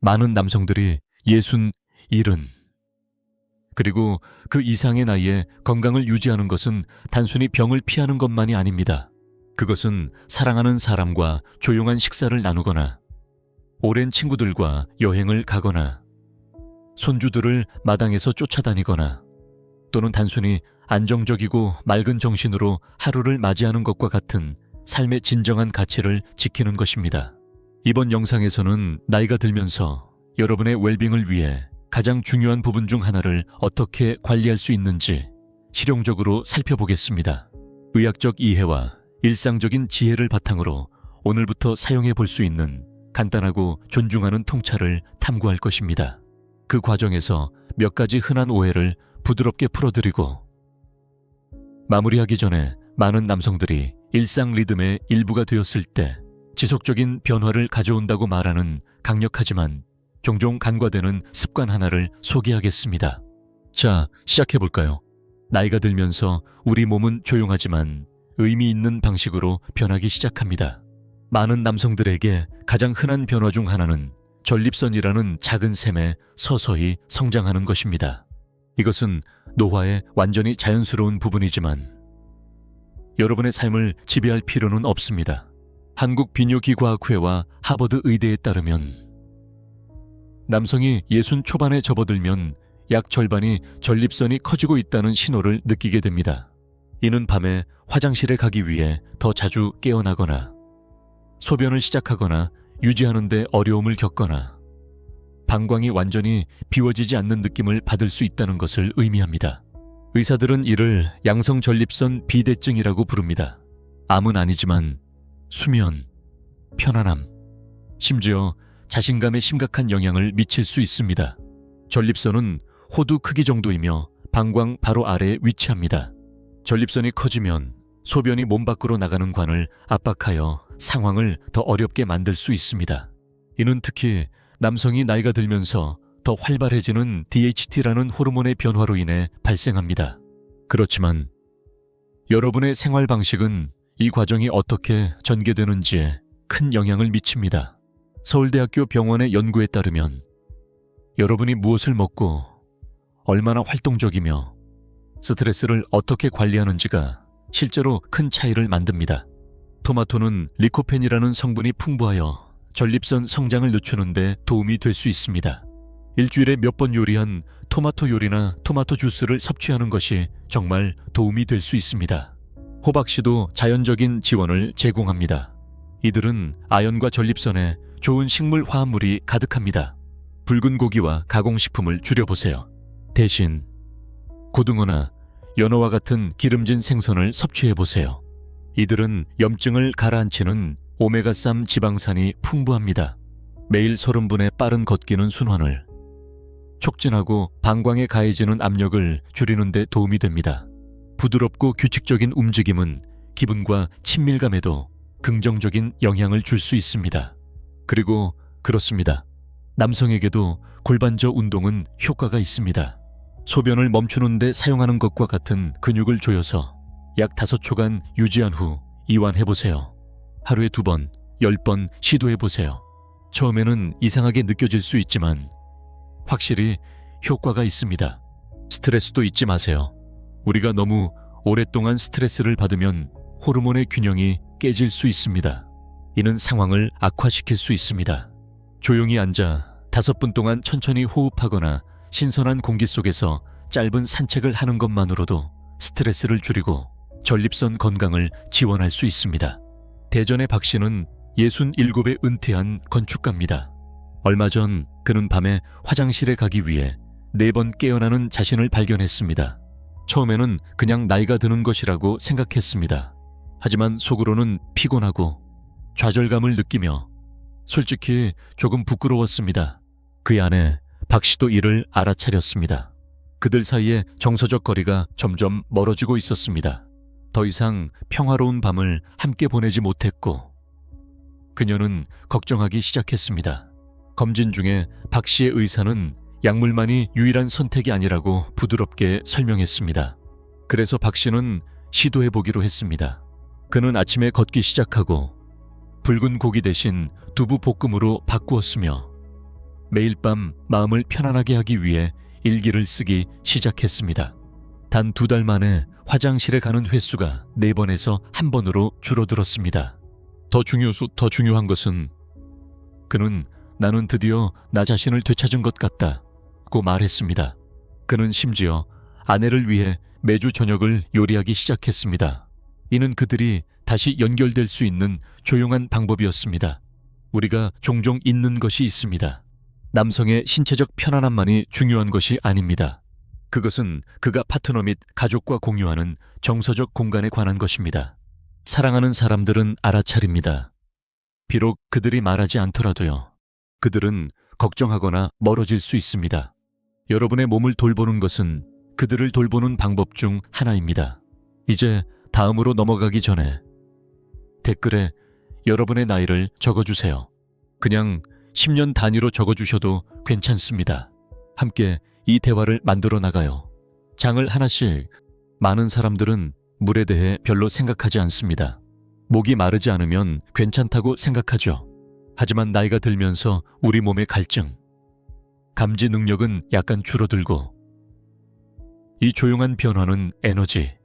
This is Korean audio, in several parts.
많은 남성들이 60, 70, 그리고 그 이상의 나이에 건강을 유지하는 것은 단순히 병을 피하는 것만이 아닙니다. 그것은 사랑하는 사람과 조용한 식사를 나누거나 오랜 친구들과 여행을 가거나 손주들을 마당에서 쫓아다니거나 또는 단순히 안정적이고 맑은 정신으로 하루를 맞이하는 것과 같은 삶의 진정한 가치를 지키는 것입니다. 이번 영상에서는 나이가 들면서 여러분의 웰빙을 위해 가장 중요한 부분 중 하나를 어떻게 관리할 수 있는지 실용적으로 살펴보겠습니다. 의학적 이해와 일상적인 지혜를 바탕으로 오늘부터 사용해 볼 수 있는 간단하고 존중하는 통찰을 탐구할 것입니다. 그 과정에서 몇 가지 흔한 오해를 부드럽게 풀어드리고 마무리하기 전에 많은 남성들이 일상 리듬의 일부가 되었을 때 지속적인 변화를 가져온다고 말하는 강력하지만 종종 간과되는 습관 하나를 소개하겠습니다. 자, 시작해볼까요? 나이가 들면서 우리 몸은 조용하지만 의미 있는 방식으로 변하기 시작합니다. 많은 남성들에게 가장 흔한 변화 중 하나는 전립선이라는 작은 샘에 서서히 성장하는 것입니다. 이것은 노화의 완전히 자연스러운 부분이지만 여러분의 삶을 지배할 필요는 없습니다. 한국비뇨기과학회와 하버드 의대에 따르면 남성이 60 초반에 접어들면 약 절반이 전립선이 커지고 있다는 신호를 느끼게 됩니다. 이는 밤에 화장실에 가기 위해 더 자주 깨어나거나 소변을 시작하거나 유지하는 데 어려움을 겪거나 방광이 완전히 비워지지 않는 느낌을 받을 수 있다는 것을 의미합니다. 의사들은 이를 양성 전립선 비대증이라고 부릅니다. 암은 아니지만 수면, 편안함, 심지어 자신감에 심각한 영향을 미칠 수 있습니다. 전립선은 호두 크기 정도이며 방광 바로 아래에 위치합니다. 전립선이 커지면 소변이 몸 밖으로 나가는 관을 압박하여 상황을 더 어렵게 만들 수 있습니다. 이는 특히 남성이 나이가 들면서 더 활발해지는 DHT라는 호르몬의 변화로 인해 발생합니다. 그렇지만 여러분의 생활 방식은 이 과정이 어떻게 전개되는지에 큰 영향을 미칩니다. 서울대학교 병원의 연구에 따르면 여러분이 무엇을 먹고 얼마나 활동적이며 스트레스를 어떻게 관리하는지가 실제로 큰 차이를 만듭니다. 토마토는 리코펜이라는 성분이 풍부하여 전립선 성장을 늦추는 데 도움이 될 수 있습니다. 일주일에 몇 번 요리한 토마토 요리나 토마토 주스를 섭취하는 것이 정말 도움이 될 수 있습니다. 호박씨도 자연적인 지원을 제공합니다. 이들은 아연과 전립선에 좋은 식물 화합물이 가득합니다. 붉은 고기와 가공식품을 줄여보세요. 대신 고등어나 연어와 같은 기름진 생선을 섭취해보세요. 이들은 염증을 가라앉히는 오메가3 지방산이 풍부합니다. 매일 30분의 빠른 걷기는 순환을, 촉진하고 방광에 가해지는 압력을 줄이는 데 도움이 됩니다. 부드럽고 규칙적인 움직임은 기분과 친밀감에도 긍정적인 영향을 줄 수 있습니다. 그리고 그렇습니다. 남성에게도 골반저 운동은 효과가 있습니다. 소변을 멈추는 데 사용하는 것과 같은 근육을 조여서 약 5초간 유지한 후 이완해보세요. 하루에 2번, 10번 시도해보세요. 처음에는 이상하게 느껴질 수 있지만 확실히 효과가 있습니다. 스트레스도 잊지 마세요. 우리가 너무 오랫동안 스트레스를 받으면 호르몬의 균형이 깨질 수 있습니다. 이는 상황을 악화시킬 수 있습니다. 조용히 앉아 5분 동안 천천히 호흡하거나 신선한 공기 속에서 짧은 산책을 하는 것만으로도 스트레스를 줄이고 전립선 건강을 지원할 수 있습니다. 대전의 박 씨는 67에 은퇴한 건축가입니다. 얼마 전 그는 밤에 화장실에 가기 위해 4번 깨어나는 자신을 발견했습니다. 처음에는 그냥 나이가 드는 것이라고 생각했습니다. 하지만 속으로는 피곤하고 좌절감을 느끼며 솔직히 조금 부끄러웠습니다. 그의 아내 박 씨도 이를 알아차렸습니다. 그들 사이에 정서적 거리가 점점 멀어지고 있었습니다. 더 이상 평화로운 밤을 함께 보내지 못했고 그녀는 걱정하기 시작했습니다. 검진 중에 박 씨의 의사는 약물만이 유일한 선택이 아니라고 부드럽게 설명했습니다. 그래서 박 씨는 시도해보기로 했습니다. 그는 아침에 걷기 시작하고 붉은 고기 대신 두부 볶음으로 바꾸었으며 매일 밤 마음을 편안하게 하기 위해 일기를 쓰기 시작했습니다. 단 2달 만에 화장실에 가는 횟수가 4번에서 1번으로 줄어들었습니다. 더 중요한 것은 그는 나는 드디어 나 자신을 되찾은 것 같다고 말했습니다. 그는 심지어 아내를 위해 매주 저녁을 요리하기 시작했습니다. 이는 그들이 다시 연결될 수 있는 조용한 방법이었습니다. 우리가 종종 잊는 것이 있습니다. 남성의 신체적 편안함만이 중요한 것이 아닙니다. 그것은 그가 파트너 및 가족과 공유하는 정서적 공간에 관한 것입니다. 사랑하는 사람들은 알아차립니다. 비록 그들이 말하지 않더라도요. 그들은 걱정하거나 멀어질 수 있습니다. 여러분의 몸을 돌보는 것은 그들을 돌보는 방법 중 하나입니다. 이제 다음으로 넘어가기 전에 댓글에 여러분의 나이를 적어주세요. 그냥 10년 단위로 적어주셔도 괜찮습니다. 함께 이 대화를 만들어 나가요. 장을 하나씩. 많은 사람들은 물에 대해 별로 생각하지 않습니다. 목이 마르지 않으면 괜찮다고 생각하죠. 하지만 나이가 들면서 우리 몸의 갈증, 감지 능력은 약간 줄어들고 이 조용한 변화는 에너지,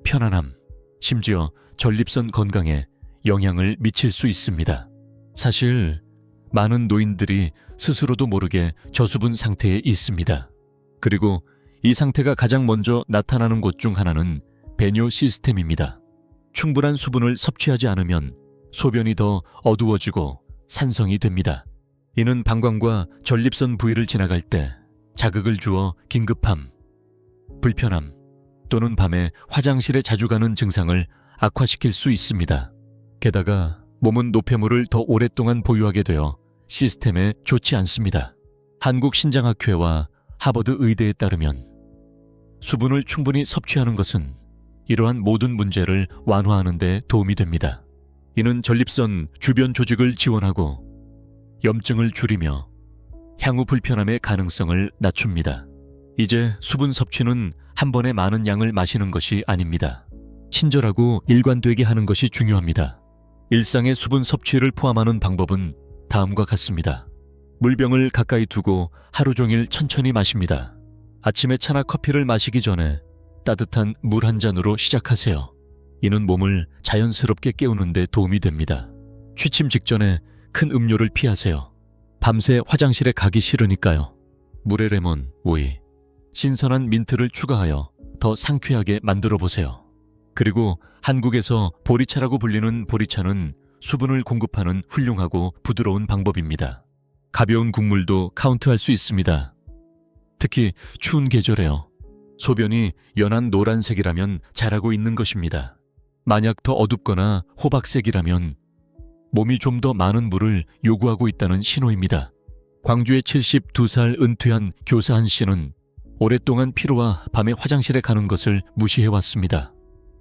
편안함, 심지어 전립선 건강에 영향을 미칠 수 있습니다. 사실 많은 노인들이 스스로도 모르게 저수분 상태에 있습니다. 그리고 이 상태가 가장 먼저 나타나는 곳 중 하나는 배뇨 시스템입니다. 충분한 수분을 섭취하지 않으면 소변이 더 어두워지고 산성이 됩니다. 이는 방광과 전립선 부위를 지나갈 때 자극을 주어 긴급함, 불편함 또는 밤에 화장실에 자주 가는 증상을 악화시킬 수 있습니다. 게다가 몸은 노폐물을 더 오랫동안 보유하게 되어 시스템에 좋지 않습니다. 한국신장학회와 하버드 의대에 따르면 수분을 충분히 섭취하는 것은 이러한 모든 문제를 완화하는 데 도움이 됩니다. 이는 전립선 주변 조직을 지원하고 염증을 줄이며 향후 불편함의 가능성을 낮춥니다. 이제 수분 섭취는 한 번에 많은 양을 마시는 것이 아닙니다. 친절하고 일관되게 하는 것이 중요합니다. 일상의 수분 섭취를 포함하는 방법은 다음과 같습니다. 물병을 가까이 두고 하루 종일 천천히 마십니다. 아침에 차나 커피를 마시기 전에 따뜻한 물 한 잔으로 시작하세요. 이는 몸을 자연스럽게 깨우는 데 도움이 됩니다. 취침 직전에 큰 음료를 피하세요. 밤새 화장실에 가기 싫으니까요. 물에 레몬, 오이, 신선한 민트를 추가하여 더 상쾌하게 만들어 보세요. 그리고 한국에서 보리차라고 불리는 보리차는 수분을 공급하는 훌륭하고 부드러운 방법입니다. 가벼운 국물도 카운트할 수 있습니다. 특히 추운 계절에요. 소변이 연한 노란색이라면 잘하고 있는 것입니다. 만약 더 어둡거나 호박색이라면 몸이 좀 더 많은 물을 요구하고 있다는 신호입니다. 광주의 72살 은퇴한 교사 한 씨는 오랫동안 피로와 밤에 화장실에 가는 것을 무시해왔습니다.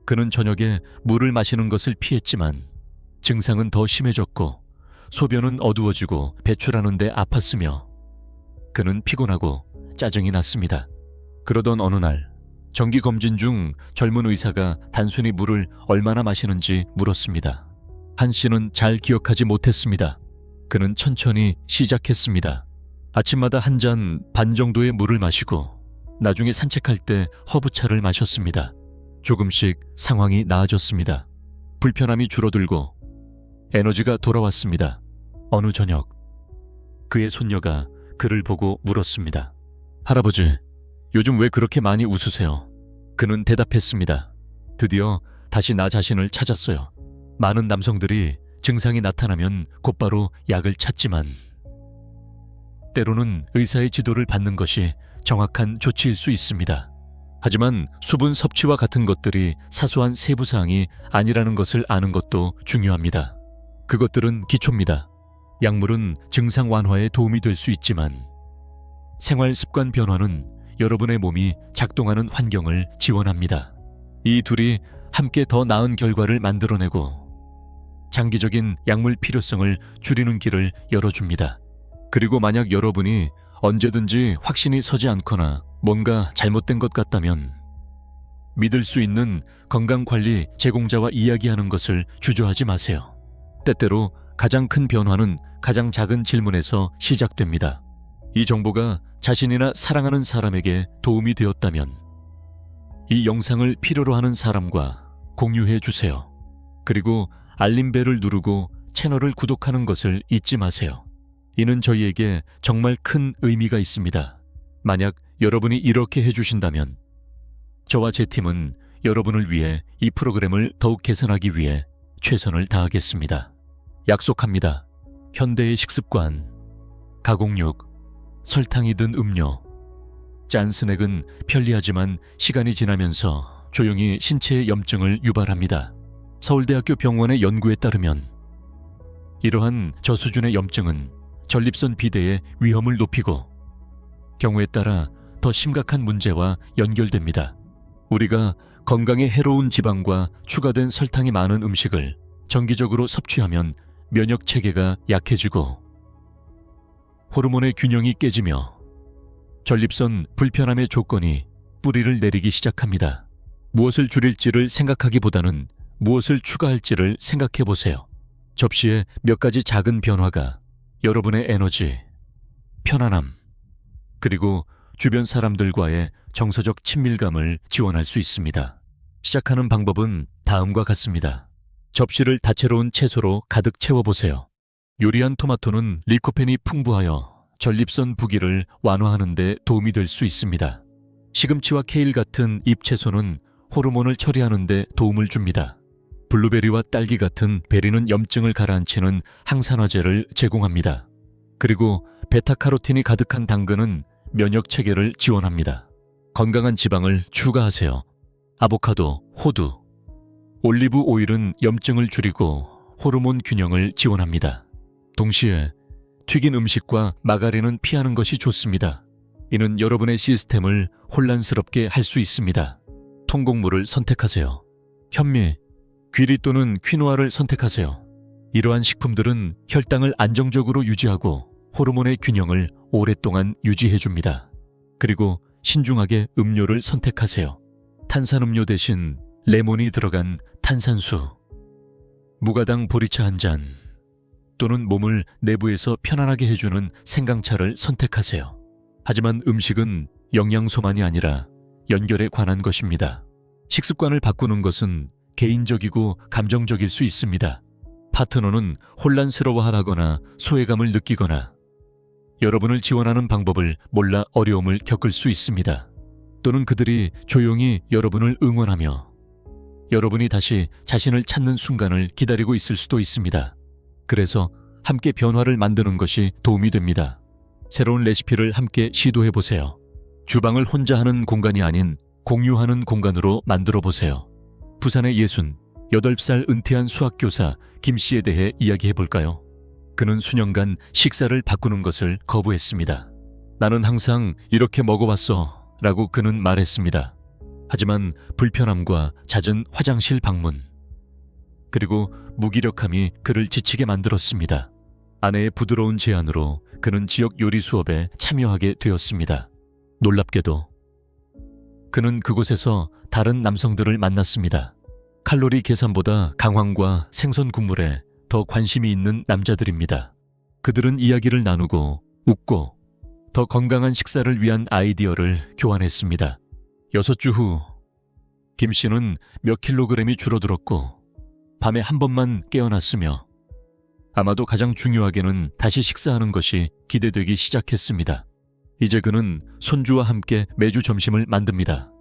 그는 저녁에 물을 마시는 것을 피했지만 증상은 더 심해졌고 소변은 어두워지고 배출하는 데 아팠으며 그는 피곤하고 짜증이 났습니다. 그러던 어느 날 정기검진 중 젊은 의사가 단순히 물을 얼마나 마시는지 물었습니다. 한 씨는 잘 기억하지 못했습니다. 그는 천천히 시작했습니다. 아침마다 한 잔 반 정도의 물을 마시고 나중에 산책할 때 허브차를 마셨습니다. 조금씩 상황이 나아졌습니다. 불편함이 줄어들고 에너지가 돌아왔습니다. 어느 저녁 그의 손녀가 그를 보고 물었습니다. 할아버지, 요즘 왜 그렇게 많이 웃으세요? 그는 대답했습니다. 드디어 다시 나 자신을 찾았어요. 많은 남성들이 증상이 나타나면 곧바로 약을 찾지만 때로는 의사의 지도를 받는 것이 정확한 조치일 수 있습니다. 하지만 수분 섭취와 같은 것들이 사소한 세부사항이 아니라는 것을 아는 것도 중요합니다. 그것들은 기초입니다. 약물은 증상 완화에 도움이 될 수 있지만 생활 습관 변화는 여러분의 몸이 작동하는 환경을 지원합니다. 이 둘이 함께 더 나은 결과를 만들어내고 장기적인 약물 필요성을 줄이는 길을 열어줍니다. 그리고 만약 여러분이 언제든지 확신이 서지 않거나 뭔가 잘못된 것 같다면 믿을 수 있는 건강관리 제공자와 이야기하는 것을 주저하지 마세요. 때때로 가장 큰 변화는 가장 작은 질문에서 시작됩니다. 이 정보가 자신이나 사랑하는 사람에게 도움이 되었다면 이 영상을 필요로 하는 사람과 공유해 주세요. 그리고 알림벨을 누르고 채널을 구독하는 것을 잊지 마세요. 이는 저희에게 정말 큰 의미가 있습니다. 만약 여러분이 이렇게 해주신다면 저와 제 팀은 여러분을 위해 이 프로그램을 더욱 개선하기 위해 최선을 다하겠습니다. 약속합니다. 현대의 식습관, 가공육, 설탕이 든 음료, 짠 스낵은 편리하지만 시간이 지나면서 조용히 신체의 염증을 유발합니다. 서울대학교 병원의 연구에 따르면 이러한 저수준의 염증은 전립선 비대의 위험을 높이고 경우에 따라 더 심각한 문제와 연결됩니다. 우리가 건강에 해로운 지방과 추가된 설탕이 많은 음식을 정기적으로 섭취하면 면역 체계가 약해지고 호르몬의 균형이 깨지며 전립선 불편함의 조건이 뿌리를 내리기 시작합니다. 무엇을 줄일지를 생각하기보다는 무엇을 추가할지를 생각해 보세요. 접시에 몇 가지 작은 변화가 여러분의 에너지, 편안함, 그리고 주변 사람들과의 정서적 친밀감을 지원할 수 있습니다. 시작하는 방법은 다음과 같습니다. 접시를 다채로운 채소로 가득 채워보세요. 요리한 토마토는 리코펜이 풍부하여 전립선 부기를 완화하는 데 도움이 될 수 있습니다. 시금치와 케일 같은 잎채소는 호르몬을 처리하는 데 도움을 줍니다. 블루베리와 딸기 같은 베리는 염증을 가라앉히는 항산화제를 제공합니다. 그리고 베타카로틴이 가득한 당근은 면역 체계를 지원합니다. 건강한 지방을 추가하세요. 아보카도, 호두, 올리브 오일은 염증을 줄이고 호르몬 균형을 지원합니다. 동시에 튀긴 음식과 마가린은 피하는 것이 좋습니다. 이는 여러분의 시스템을 혼란스럽게 할 수 있습니다. 통곡물을 선택하세요. 현미, 귀리 또는 퀴노아를 선택하세요. 이러한 식품들은 혈당을 안정적으로 유지하고 호르몬의 균형을 오랫동안 유지해줍니다. 그리고 신중하게 음료를 선택하세요. 탄산음료 대신 레몬이 들어간 탄산수, 무가당 보리차 한 잔, 또는 몸을 내부에서 편안하게 해주는 생강차를 선택하세요. 하지만 음식은 영양소만이 아니라 연결에 관한 것입니다. 식습관을 바꾸는 것은 개인적이고 감정적일 수 있습니다. 파트너는 혼란스러워하거나 소외감을 느끼거나 여러분을 지원하는 방법을 몰라 어려움을 겪을 수 있습니다. 또는 그들이 조용히 여러분을 응원하며 여러분이 다시 자신을 찾는 순간을 기다리고 있을 수도 있습니다. 그래서 함께 변화를 만드는 것이 도움이 됩니다. 새로운 레시피를 함께 시도해보세요. 주방을 혼자 하는 공간이 아닌 공유하는 공간으로 만들어보세요. 부산의 68살 은퇴한 수학교사 김 씨에 대해 이야기해볼까요? 그는 수년간 식사를 바꾸는 것을 거부했습니다. 나는 항상 이렇게 먹어왔어 라고 그는 말했습니다. 하지만 불편함과 잦은 화장실 방문, 그리고 무기력함이 그를 지치게 만들었습니다. 아내의 부드러운 제안으로 그는 지역 요리 수업에 참여하게 되었습니다. 놀랍게도 그는 그곳에서 다른 남성들을 만났습니다. 칼로리 계산보다 강황과 생선 국물에 더 관심이 있는 남자들입니다. 그들은 이야기를 나누고 웃고 더 건강한 식사를 위한 아이디어를 교환했습니다. 6주 후 김 씨는 몇 킬로그램이 줄어들었고 밤에 한 번만 깨어났으며 아마도 가장 중요하게는 다시 식사하는 것이 기대되기 시작했습니다. 이제 그는 손주와 함께 매주 점심을 만듭니다.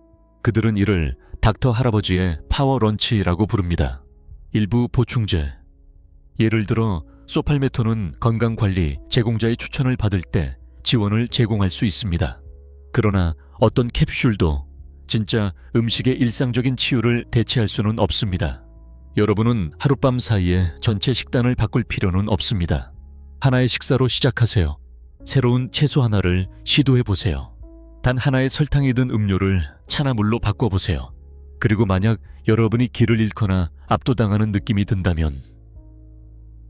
그들은 이를 닥터 할아버지의 파워 런치라고 부릅니다. 일부 보충제, 예를 들어 소팔메토는 건강관리 제공자의 추천을 받을 때 지원을 제공할 수 있습니다. 그러나 어떤 캡슐도 진짜 음식의 일상적인 치유를 대체할 수는 없습니다. 여러분은 하룻밤 사이에 전체 식단을 바꿀 필요는 없습니다. 하나의 식사로 시작하세요. 새로운 채소 하나를 시도해보세요. 단 하나의 설탕이 든 음료를 차나물로 바꿔보세요. 그리고 만약 여러분이 길을 잃거나 압도당하는 느낌이 든다면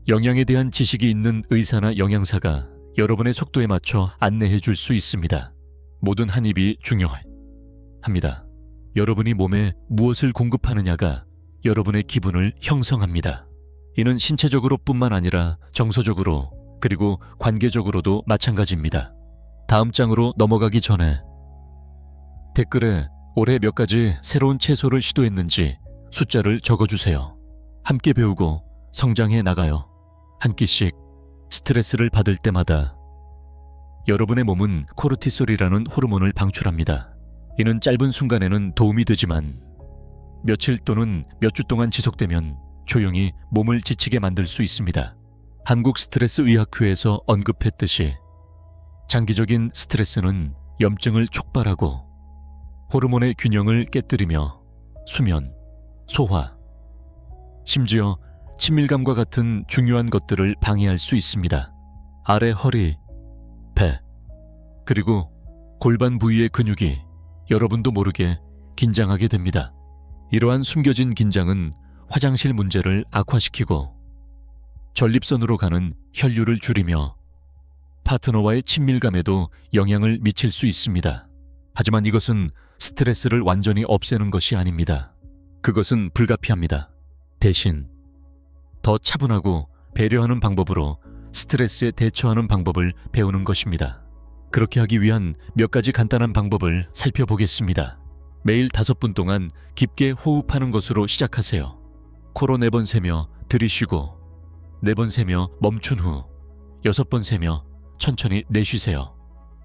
영양에 대한 지식이 있는 의사나 영양사가 여러분의 속도에 맞춰 안내해 줄 수 있습니다. 모든 한 입이 중요합니다. 여러분이 몸에 무엇을 공급하느냐가 여러분의 기분을 형성합니다. 이는 신체적으로 뿐만 아니라 정서적으로 그리고 관계적으로도 마찬가지입니다. 다음 장으로 넘어가기 전에 댓글에 올해 몇 가지 새로운 채소를 시도했는지 숫자를 적어주세요. 함께 배우고 성장해 나가요. 한 끼씩 스트레스를 받을 때마다 여러분의 몸은 코르티솔이라는 호르몬을 방출합니다. 이는 짧은 순간에는 도움이 되지만 며칠 또는 몇 주 동안 지속되면 조용히 몸을 지치게 만들 수 있습니다. 한국 스트레스 의학회에서 언급했듯이 장기적인 스트레스는 염증을 촉발하고 호르몬의 균형을 깨뜨리며 수면, 소화, 심지어 친밀감과 같은 중요한 것들을 방해할 수 있습니다. 아래 허리, 배, 그리고 골반 부위의 근육이 여러분도 모르게 긴장하게 됩니다. 이러한 숨겨진 긴장은 화장실 문제를 악화시키고 전립선으로 가는 혈류를 줄이며 파트너와의 친밀감에도 영향을 미칠 수 있습니다. 하지만 이것은 스트레스를 완전히 없애는 것이 아닙니다. 그것은 불가피합니다. 대신 더 차분하고 배려하는 방법으로 스트레스에 대처하는 방법을 배우는 것입니다. 그렇게 하기 위한 몇 가지 간단한 방법을 살펴보겠습니다. 매일 5분 동안 깊게 호흡하는 것으로 시작하세요. 코로 4번 세며 들이쉬고 4번 세며 멈춘 후 6번 세며 천천히 내쉬세요.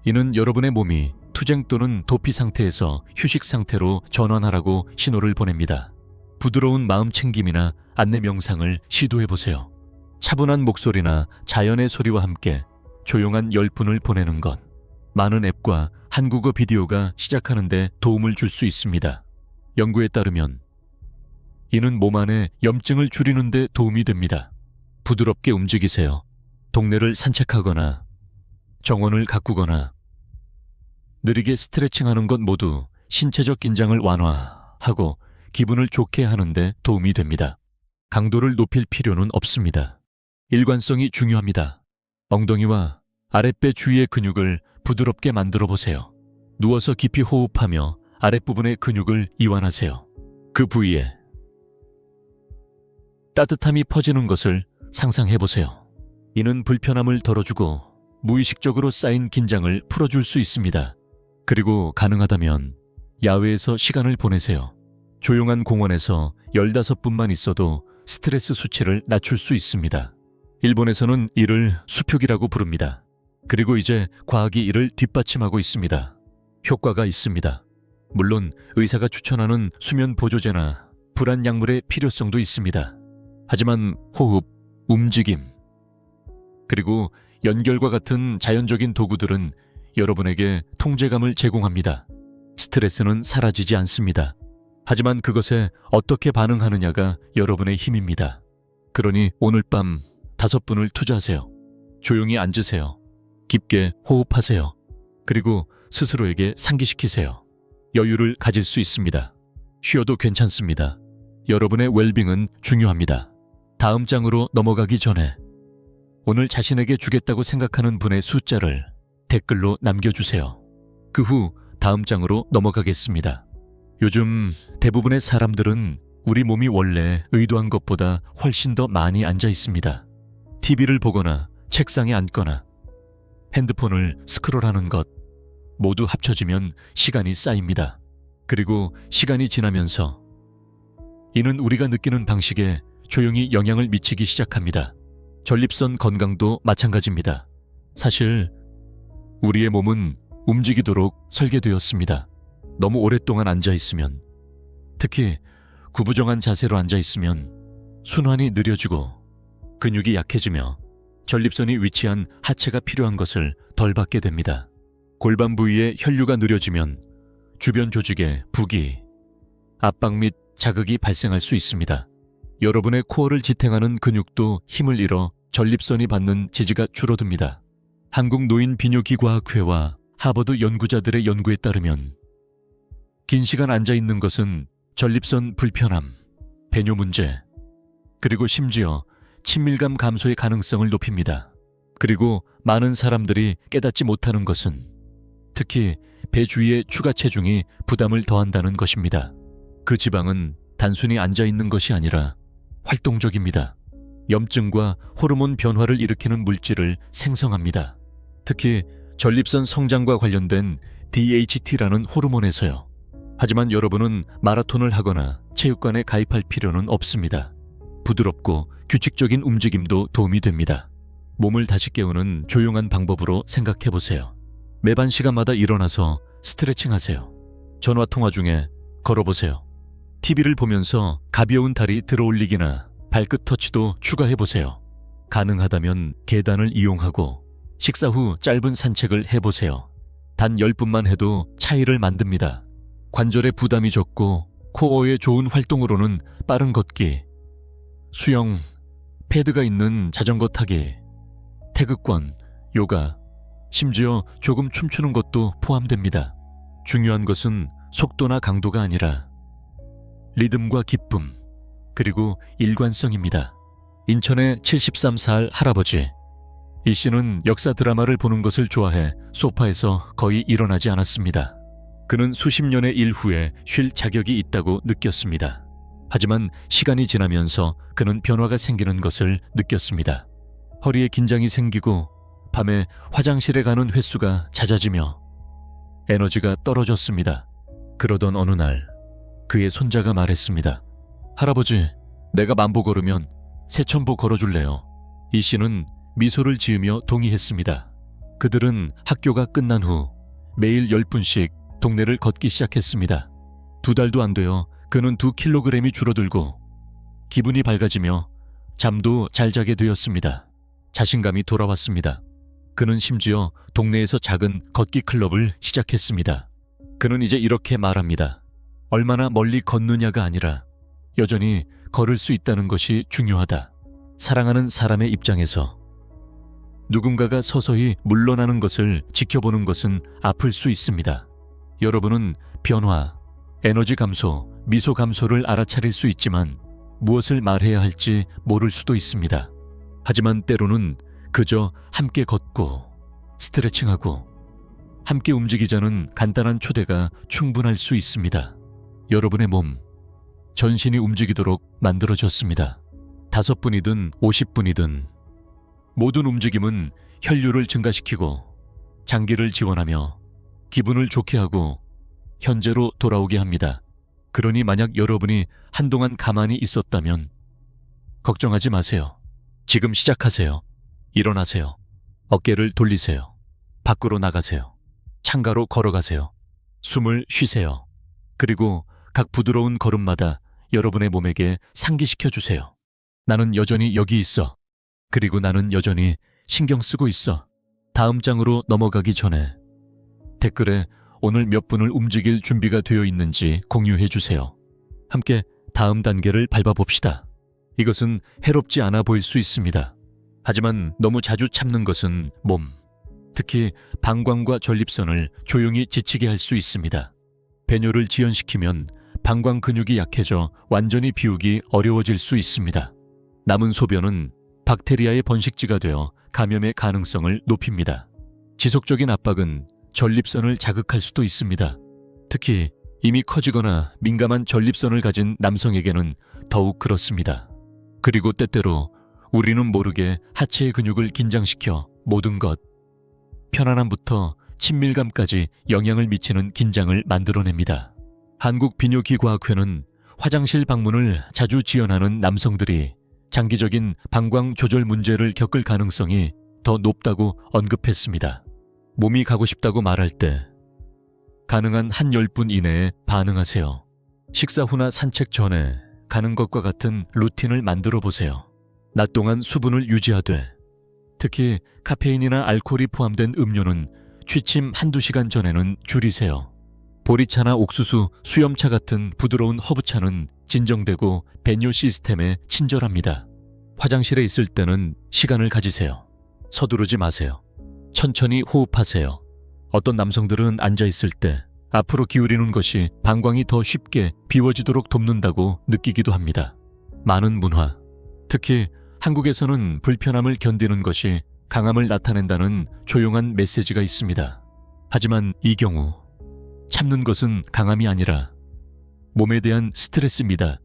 이는 여러분의 몸이 투쟁 또는 도피 상태에서 휴식 상태로 전환하라고 신호를 보냅니다. 부드러운 마음 챙김이나 안내 명상을 시도해보세요. 차분한 목소리나 자연의 소리와 함께 조용한 10분을 보내는 것. 많은 앱과 한국어 비디오가 시작하는 데 도움을 줄 수 있습니다. 연구에 따르면 이는 몸 안의 염증을 줄이는 데 도움이 됩니다. 부드럽게 움직이세요. 동네를 산책하거나 정원을 가꾸거나 느리게 스트레칭하는 것 모두 신체적 긴장을 완화하고 기분을 좋게 하는 데 도움이 됩니다. 강도를 높일 필요는 없습니다. 일관성이 중요합니다. 엉덩이와 아랫배 주위의 근육을 부드럽게 만들어 보세요. 누워서 깊이 호흡하며 아랫부분의 근육을 이완하세요. 그 부위에 따뜻함이 퍼지는 것을 상상해 보세요. 이는 불편함을 덜어주고 무의식적으로 쌓인 긴장을 풀어줄 수 있습니다. 그리고 가능하다면 야외에서 시간을 보내세요. 조용한 공원에서 15분만 있어도 스트레스 수치를 낮출 수 있습니다. 일본에서는 이를 수표기라고 부릅니다. 그리고 이제 과학이 이를 뒷받침하고 있습니다. 효과가 있습니다. 물론 의사가 추천하는 수면 보조제나 불안 약물의 필요성도 있습니다. 하지만 호흡, 움직임, 그리고 연결과 같은 자연적인 도구들은 여러분에게 통제감을 제공합니다. 스트레스는 사라지지 않습니다. 하지만 그것에 어떻게 반응하느냐가 여러분의 힘입니다. 그러니 오늘 밤 5분을 투자하세요. 조용히 앉으세요. 깊게 호흡하세요. 그리고 스스로에게 상기시키세요. 여유를 가질 수 있습니다. 쉬어도 괜찮습니다. 여러분의 웰빙은 중요합니다. 다음 장으로 넘어가기 전에 오늘 자신에게 주겠다고 생각하는 분의 숫자를 댓글로 남겨주세요. 그 후 다음 장으로 넘어가겠습니다. 요즘 대부분의 사람들은 우리 몸이 원래 의도한 것보다 훨씬 더 많이 앉아 있습니다. TV를 보거나 책상에 앉거나 핸드폰을 스크롤하는 것 모두 합쳐지면 시간이 쌓입니다. 그리고 시간이 지나면서 이는 우리가 느끼는 방식에 조용히 영향을 미치기 시작합니다. 전립선 건강도 마찬가지입니다. 사실 우리의 몸은 움직이도록 설계되었습니다. 너무 오랫동안 앉아있으면, 특히 구부정한 자세로 앉아있으면 순환이 느려지고 근육이 약해지며 전립선이 위치한 하체가 필요한 것을 덜 받게 됩니다. 골반 부위의 혈류가 느려지면 주변 조직에 부기, 압박 및 자극이 발생할 수 있습니다. 여러분의 코어를 지탱하는 근육도 힘을 잃어 전립선이 받는 지지가 줄어듭니다. 한국노인비뇨기과학회와 하버드 연구자들의 연구에 따르면 긴 시간 앉아있는 것은 전립선 불편함, 배뇨 문제, 그리고 심지어 친밀감 감소의 가능성을 높입니다. 그리고 많은 사람들이 깨닫지 못하는 것은 특히 배 주위의 추가 체중이 부담을 더한다는 것입니다. 그 지방은 단순히 앉아있는 것이 아니라 활동적입니다. 염증과 호르몬 변화를 일으키는 물질을 생성합니다. 특히 전립선 성장과 관련된 DHT라는 호르몬에서요. 하지만 여러분은 마라톤을 하거나 체육관에 가입할 필요는 없습니다. 부드럽고 규칙적인 움직임도 도움이 됩니다. 몸을 다시 깨우는 조용한 방법으로 생각해 보세요. 매반 시간마다 일어나서 스트레칭 하세요. 전화 통화 중에 걸어보세요. TV를 보면서 가벼운 다리 들어올리기나 발끝 터치도 추가해 보세요. 가능하다면 계단을 이용하고 식사 후 짧은 산책을 해보세요. 단 10분만 해도 차이를 만듭니다. 관절에 부담이 적고 코어에 좋은 활동으로는 빠른 걷기, 수영, 패드가 있는 자전거 타기, 태극권, 요가, 심지어 조금 춤추는 것도 포함됩니다. 중요한 것은 속도나 강도가 아니라 리듬과 기쁨, 그리고 일관성입니다. 인천의 73살 할아버지. 이 씨는 역사 드라마를 보는 것을 좋아해 소파에서 거의 일어나지 않았습니다. 그는 수십 년의 일 후에 쉴 자격이 있다고 느꼈습니다. 하지만 시간이 지나면서 그는 변화가 생기는 것을 느꼈습니다. 허리에 긴장이 생기고 밤에 화장실에 가는 횟수가 잦아지며 에너지가 떨어졌습니다. 그러던 어느 날 그의 손자가 말했습니다. 할아버지, 내가 10,000보 걸으면 3,000보 걸어줄래요? 이 씨는 미소를 지으며 동의했습니다. 그들은 학교가 끝난 후 매일 10분씩 동네를 걷기 시작했습니다. 2달도 안 되어 그는 2kg이 줄어들고 기분이 밝아지며 잠도 잘 자게 되었습니다. 자신감이 돌아왔습니다. 그는 심지어 동네에서 작은 걷기 클럽을 시작했습니다. 그는 이제 이렇게 말합니다. 얼마나 멀리 걷느냐가 아니라 여전히 걸을 수 있다는 것이 중요하다. 사랑하는 사람의 입장에서 누군가가 서서히 물러나는 것을 지켜보는 것은 아플 수 있습니다. 여러분은 변화, 에너지 감소, 미소 감소를 알아차릴 수 있지만 무엇을 말해야 할지 모를 수도 있습니다. 하지만 때로는 그저 함께 걷고 스트레칭하고 함께 움직이자는 간단한 초대가 충분할 수 있습니다. 여러분의 몸, 전신이 움직이도록 만들어졌습니다. 5분이든 50분이든 모든 움직임은 혈류를 증가시키고 장기를 지원하며 기분을 좋게 하고 현재로 돌아오게 합니다. 그러니 만약 여러분이 한동안 가만히 있었다면 걱정하지 마세요. 지금 시작하세요. 일어나세요. 어깨를 돌리세요. 밖으로 나가세요. 창가로 걸어가세요. 숨을 쉬세요. 그리고 각 부드러운 걸음마다 여러분의 몸에게 상기시켜 주세요. 나는 여전히 여기 있어. 그리고 나는 여전히 신경 쓰고 있어. 다음 장으로 넘어가기 전에 댓글에 오늘 몇 분을 움직일 준비가 되어 있는지 공유해 주세요. 함께 다음 단계를 밟아봅시다. 이것은 해롭지 않아 보일 수 있습니다. 하지만 너무 자주 참는 것은 몸, 특히 방광과 전립선을 조용히 지치게 할 수 있습니다. 배뇨를 지연시키면 방광 근육이 약해져 완전히 비우기 어려워질 수 있습니다. 남은 소변은 박테리아의 번식지가 되어 감염의 가능성을 높입니다. 지속적인 압박은 전립선을 자극할 수도 있습니다. 특히 이미 커지거나 민감한 전립선을 가진 남성에게는 더욱 그렇습니다. 그리고 때때로 우리는 모르게 하체의 근육을 긴장시켜 모든 것, 편안함부터 친밀감까지 영향을 미치는 긴장을 만들어냅니다. 한국비뇨기과학회는 화장실 방문을 자주 지연하는 남성들이 장기적인 방광 조절 문제를 겪을 가능성이 더 높다고 언급했습니다. 몸이 가고 싶다고 말할 때 가능한 한 10분 이내에 반응하세요. 식사 후나 산책 전에 가는 것과 같은 루틴을 만들어 보세요. 낮 동안 수분을 유지하되 특히 카페인이나 알코올이 포함된 음료는 취침 1~2시간 전에는 줄이세요. 보리차나 옥수수, 수염차 같은 부드러운 허브차는 진정되고 배뇨 시스템에 친절합니다. 화장실에 있을 때는 시간을 가지세요. 서두르지 마세요. 천천히 호흡하세요. 어떤 남성들은 앉아있을 때 앞으로 기울이는 것이 방광이 더 쉽게 비워지도록 돕는다고 느끼기도 합니다. 많은 문화, 특히 한국에서는 불편함을 견디는 것이 강함을 나타낸다는 조용한 메시지가 있습니다. 하지만 이 경우 참는 것은 강함이 아니라 몸에 대한 스트레스입니다.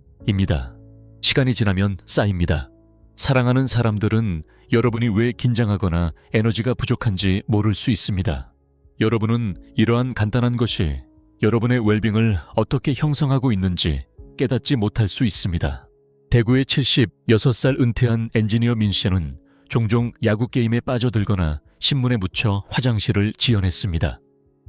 시간이 지나면 쌓입니다. 사랑하는 사람들은 여러분이 왜 긴장하거나 에너지가 부족한지 모를 수 있습니다. 여러분은 이러한 간단한 것이 여러분의 웰빙을 어떻게 형성하고 있는지 깨닫지 못할 수 있습니다. 대구의 76살 은퇴한 엔지니어 민 씨는 종종 야구 게임에 빠져들거나 신문에 묻혀 화장실을 지연했습니다.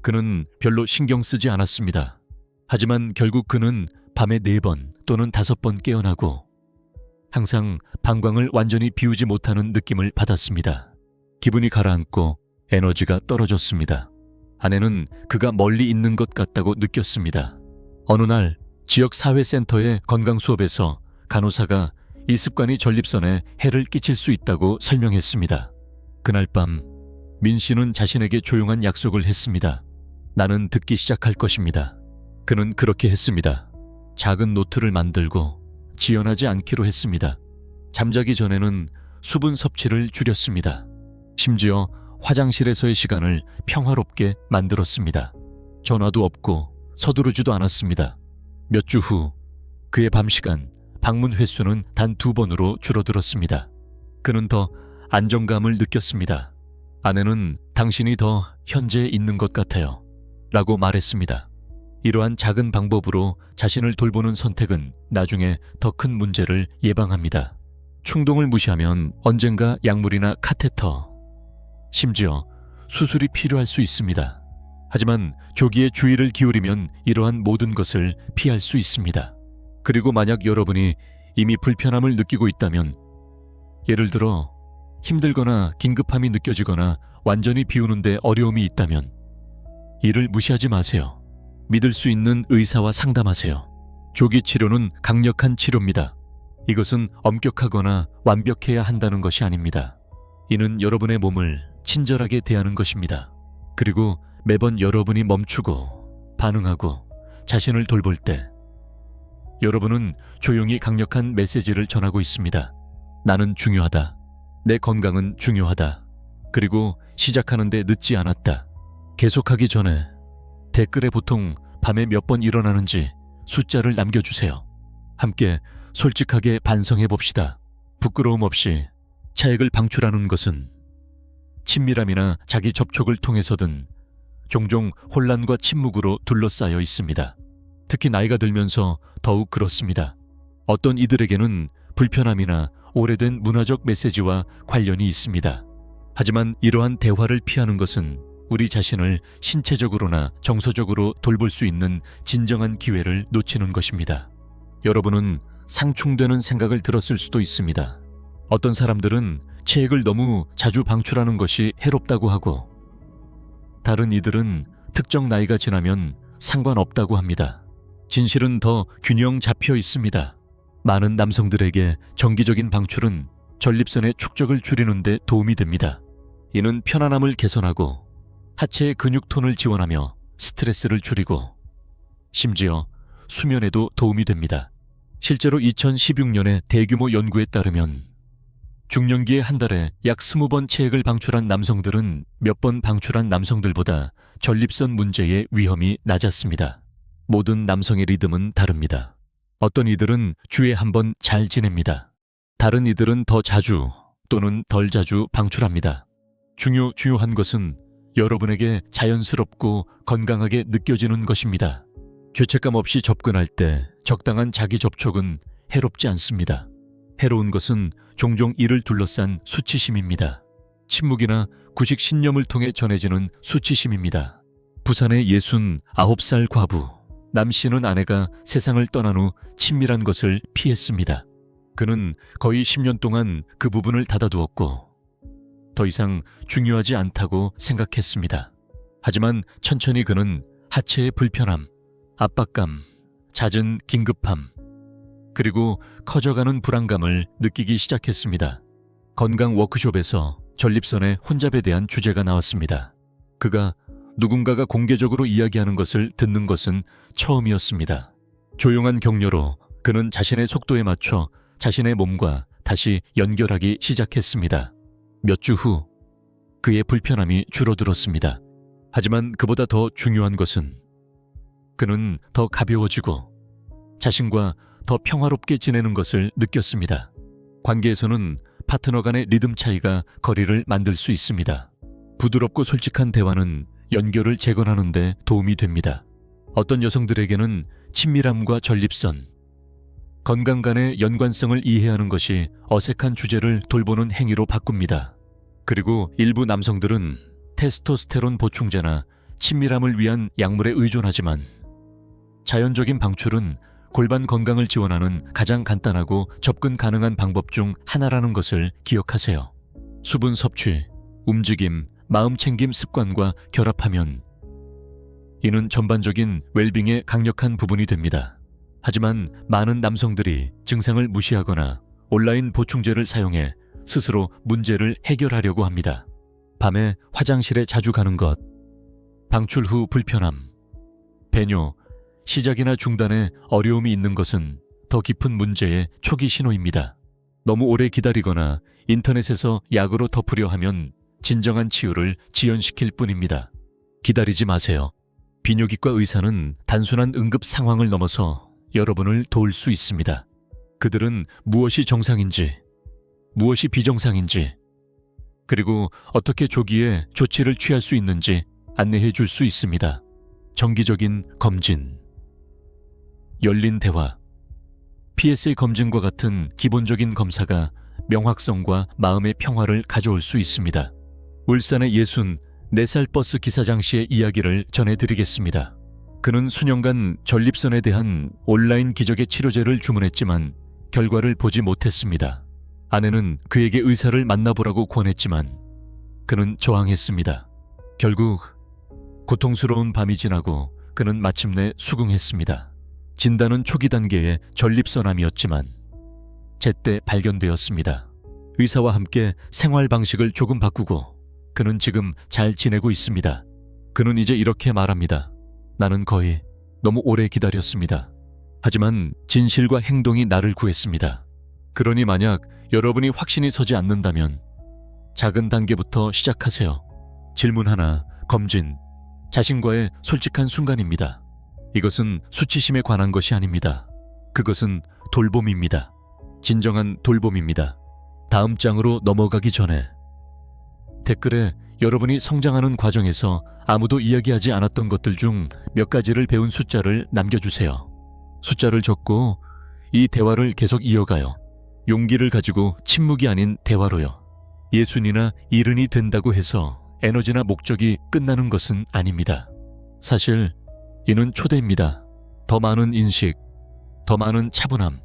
그는 별로 신경 쓰지 않았습니다. 하지만 결국 그는 밤에 4번 또는 5번 깨어나고 항상 방광을 완전히 비우지 못하는 느낌을 받았습니다. 기분이 가라앉고 에너지가 떨어졌습니다. 아내는 그가 멀리 있는 것 같다고 느꼈습니다. 어느 날 지역 사회센터의 건강 수업에서 간호사가 이 습관이 전립선에 해를 끼칠 수 있다고 설명했습니다. 그날 밤 민 씨는 자신에게 조용한 약속을 했습니다. 나는 듣기 시작할 것입니다. 그는 그렇게 했습니다. 작은 노트를 만들고 지연하지 않기로 했습니다. 잠자기 전에는 수분 섭취를 줄였습니다. 심지어 화장실에서의 시간을 평화롭게 만들었습니다. 전화도 없고 서두르지도 않았습니다. 몇 주 후 그의 밤 시간 방문 횟수는 단 2번으로 줄어들었습니다. 그는 더 안정감을 느꼈습니다. 아내는 당신이 더 현재에 있는 것 같아요 라고 말했습니다. 이러한 작은 방법으로 자신을 돌보는 선택은 나중에 더 큰 문제를 예방합니다. 충동을 무시하면 언젠가 약물이나 카테터, 심지어 수술이 필요할 수 있습니다. 하지만 조기에 주의를 기울이면 이러한 모든 것을 피할 수 있습니다. 그리고 만약 여러분이 이미 불편함을 느끼고 있다면, 예를 들어 힘들거나 긴급함이 느껴지거나 완전히 비우는데 어려움이 있다면 이를 무시하지 마세요. 믿을 수 있는 의사와 상담하세요. 조기 치료는 강력한 치료입니다. 이것은 엄격하거나 완벽해야 한다는 것이 아닙니다. 이는 여러분의 몸을 친절하게 대하는 것입니다. 그리고 매번 여러분이 멈추고 반응하고 자신을 돌볼 때 여러분은 조용히 강력한 메시지를 전하고 있습니다. 나는 중요하다. 내 건강은 중요하다. 그리고 시작하는데 늦지 않았다. 계속하기 전에 댓글에 보통 밤에 몇 번 일어나는지 숫자를 남겨주세요. 함께 솔직하게 반성해 봅시다. 부끄러움 없이 차액을 방출하는 것은 친밀함이나 자기 접촉을 통해서든 종종 혼란과 침묵으로 둘러싸여 있습니다. 특히 나이가 들면서 더욱 그렇습니다. 어떤 이들에게는 불편함이나 오래된 문화적 메시지와 관련이 있습니다. 하지만 이러한 대화를 피하는 것은 우리 자신을 신체적으로나 정서적으로 돌볼 수 있는 진정한 기회를 놓치는 것입니다. 여러분은 상충되는 생각을 들었을 수도 있습니다. 어떤 사람들은 체액을 너무 자주 방출하는 것이 해롭다고 하고, 다른 이들은 특정 나이가 지나면 상관없다고 합니다. 진실은 더 균형 잡혀 있습니다. 많은 남성들에게 정기적인 방출은 전립선의 축적을 줄이는 데 도움이 됩니다. 이는 편안함을 개선하고 하체의 근육톤을 지원하며 스트레스를 줄이고 심지어 수면에도 도움이 됩니다. 실제로 2016년의 대규모 연구에 따르면 중년기에 한 달에 약 20번 체액을 방출한 남성들은 몇 번 방출한 남성들보다 전립선 문제의 위험이 낮았습니다. 모든 남성의 리듬은 다릅니다. 어떤 이들은 주에 한 번 잘 지냅니다. 다른 이들은 더 자주 또는 덜 자주 방출합니다. 중요한 것은 여러분에게 자연스럽고 건강하게 느껴지는 것입니다. 죄책감 없이 접근할 때 적당한 자기 접촉은 해롭지 않습니다. 해로운 것은 종종 이를 둘러싼 수치심입니다. 침묵이나 구식 신념을 통해 전해지는 수치심입니다. 부산의 69살 과부 남 씨는 아내가 세상을 떠난 후 친밀한 것을 피했습니다. 그는 거의 10년 동안 그 부분을 닫아두었고 더 이상 중요하지 않다고 생각했습니다. 하지만 천천히 그는 하체의 불편함, 압박감, 잦은 긴급함, 그리고 커져가는 불안감을 느끼기 시작했습니다. 건강 워크숍에서 전립선의 혼잡에 대한 주제가 나왔습니다. 그가 누군가가 공개적으로 이야기하는 것을 듣는 것은 처음이었습니다. 조용한 격려로 그는 자신의 속도에 맞춰 자신의 몸과 다시 연결하기 시작했습니다. 몇 주 후 그의 불편함이 줄어들었습니다. 하지만 그보다 더 중요한 것은 그는 더 가벼워지고 자신과 더 평화롭게 지내는 것을 느꼈습니다. 관계에서는 파트너 간의 리듬 차이가 거리를 만들 수 있습니다. 부드럽고 솔직한 대화는 연결을 재건하는 데 도움이 됩니다. 어떤 여성들에게는 친밀함과 전립선, 건강 간의 연관성을 이해하는 것이 어색한 주제를 돌보는 행위로 바꿉니다. 그리고 일부 남성들은 테스토스테론 보충제나 친밀함을 위한 약물에 의존하지만 자연적인 방출은 골반 건강을 지원하는 가장 간단하고 접근 가능한 방법 중 하나라는 것을 기억하세요. 수분 섭취, 움직임, 마음 챙김 습관과 결합하면 이는 전반적인 웰빙의 강력한 부분이 됩니다. 하지만 많은 남성들이 증상을 무시하거나 온라인 보충제를 사용해 스스로 문제를 해결하려고 합니다. 밤에 화장실에 자주 가는 것, 방출 후 불편함, 배뇨, 시작이나 중단에 어려움이 있는 것은 더 깊은 문제의 초기 신호입니다. 너무 오래 기다리거나 인터넷에서 약으로 덮으려 하면 진정한 치유를 지연시킬 뿐입니다. 기다리지 마세요. 비뇨기과 의사는 단순한 응급 상황을 넘어서 여러분을 도울 수 있습니다. 그들은 무엇이 정상인지, 무엇이 비정상인지, 그리고 어떻게 조기에 조치를 취할 수 있는지 안내해 줄 수 있습니다. 정기적인 검진, 열린 대화, PSA 검진과 같은 기본적인 검사가 명확성과 마음의 평화를 가져올 수 있습니다. 울산의 64살 버스 기사장 씨의 이야기를 전해드리겠습니다. 그는 수년간 전립선에 대한 온라인 기적의 치료제를 주문했지만 결과를 보지 못했습니다. 아내는 그에게 의사를 만나보라고 권했지만 그는 저항했습니다. 결국 고통스러운 밤이 지나고 그는 마침내 수긍했습니다. 진단은 초기 단계의 전립선암이었지만 제때 발견되었습니다. 의사와 함께 생활 방식을 조금 바꾸고 그는 지금 잘 지내고 있습니다. 그는 이제 이렇게 말합니다. 나는 거의 너무 오래 기다렸습니다. 하지만 진실과 행동이 나를 구했습니다. 그러니 만약 여러분이 확신이 서지 않는다면 작은 단계부터 시작하세요. 질문 하나, 검진, 자신과의 솔직한 순간입니다. 이것은 수치심에 관한 것이 아닙니다. 그것은 돌봄입니다. 진정한 돌봄입니다. 다음 장으로 넘어가기 전에 댓글에 여러분이 성장하는 과정에서 아무도 이야기하지 않았던 것들 중 몇 가지를 배운 숫자를 남겨주세요. 숫자를 적고 이 대화를 계속 이어가요. 용기를 가지고 침묵이 아닌 대화로요. 예순이나 일흔이 된다고 해서 에너지나 목적이 끝나는 것은 아닙니다. 사실 이는 초대입니다. 더 많은 인식, 더 많은 차분함,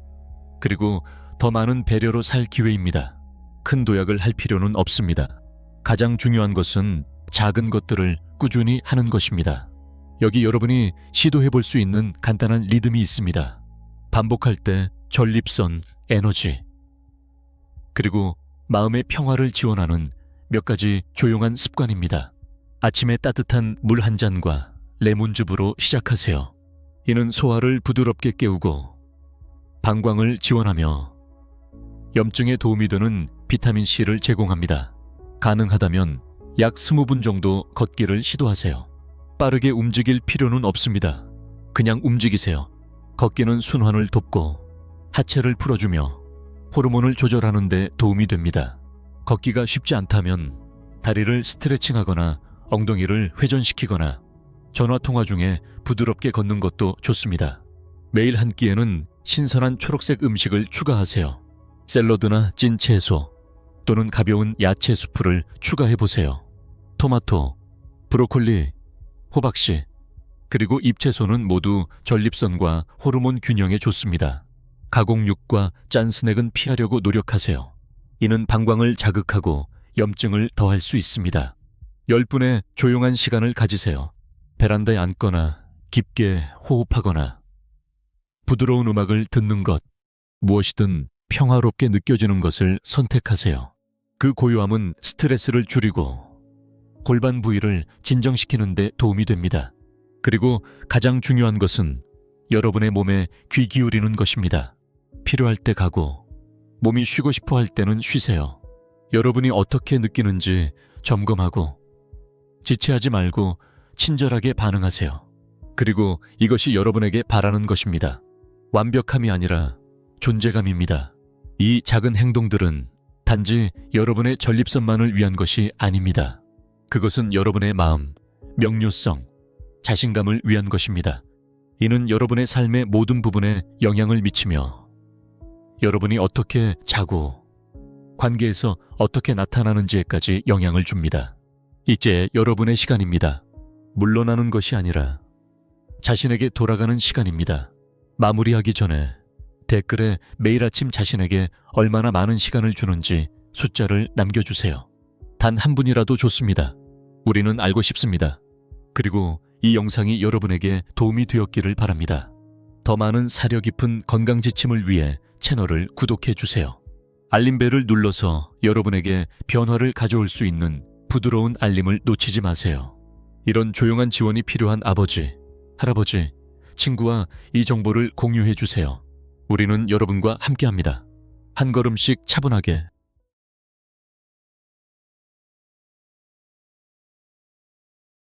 그리고 더 많은 배려로 살 기회입니다. 큰 도약을 할 필요는 없습니다. 가장 중요한 것은 작은 것들을 꾸준히 하는 것입니다. 여기 여러분이 시도해 볼 수 있는 간단한 리듬이 있습니다. 반복할 때 전립선, 에너지, 그리고 마음의 평화를 지원하는 몇 가지 조용한 습관입니다. 아침에 따뜻한 물 한 잔과 레몬즙으로 시작하세요. 이는 소화를 부드럽게 깨우고 방광을 지원하며 염증에 도움이 되는 비타민C를 제공합니다. 가능하다면 약 20분 정도 걷기를 시도하세요. 빠르게 움직일 필요는 없습니다. 그냥 움직이세요. 걷기는 순환을 돕고 하체를 풀어주며 호르몬을 조절하는 데 도움이 됩니다. 걷기가 쉽지 않다면 다리를 스트레칭하거나 엉덩이를 회전시키거나 전화통화 중에 부드럽게 걷는 것도 좋습니다. 매일 한 끼에는 신선한 초록색 음식을 추가하세요. 샐러드나 찐 채소 또는 가벼운 야채 수프를 추가해보세요. 토마토, 브로콜리, 호박씨, 그리고 잎채소는 모두 전립선과 호르몬 균형에 좋습니다. 가공육과 짠 스낵은 피하려고 노력하세요. 이는 방광을 자극하고 염증을 더할 수 있습니다. 10분의 조용한 시간을 가지세요. 베란다에 앉거나 깊게 호흡하거나 부드러운 음악을 듣는 것, 무엇이든 평화롭게 느껴지는 것을 선택하세요. 그 고요함은 스트레스를 줄이고 골반 부위를 진정시키는 데 도움이 됩니다. 그리고 가장 중요한 것은 여러분의 몸에 귀 기울이는 것입니다. 필요할 때 가고 몸이 쉬고 싶어 할 때는 쉬세요. 여러분이 어떻게 느끼는지 점검하고 지체하지 말고 친절하게 반응하세요. 그리고 이것이 여러분에게 바라는 것입니다. 완벽함이 아니라 존재감입니다. 이 작은 행동들은 단지 여러분의 전립선만을 위한 것이 아닙니다. 그것은 여러분의 마음, 명료성, 자신감을 위한 것입니다. 이는 여러분의 삶의 모든 부분에 영향을 미치며 여러분이 어떻게 자고 관계에서 어떻게 나타나는지에까지 영향을 줍니다. 이제 여러분의 시간입니다. 물러나는 것이 아니라 자신에게 돌아가는 시간입니다. 마무리하기 전에 댓글에 매일 아침 자신에게 얼마나 많은 시간을 주는지 숫자를 남겨주세요. 단 한 분이라도 좋습니다. 우리는 알고 싶습니다. 그리고 이 영상이 여러분에게 도움이 되었기를 바랍니다. 더 많은 사려 깊은 건강 지침을 위해 채널을 구독해 주세요. 알림벨을 눌러서 여러분에게 변화를 가져올 수 있는 부드러운 알림을 놓치지 마세요. 이런 조용한 지원이 필요한 아버지, 할아버지, 친구와 이 정보를 공유해 주세요. 우리는 여러분과 함께합니다. 한 걸음씩 차분하게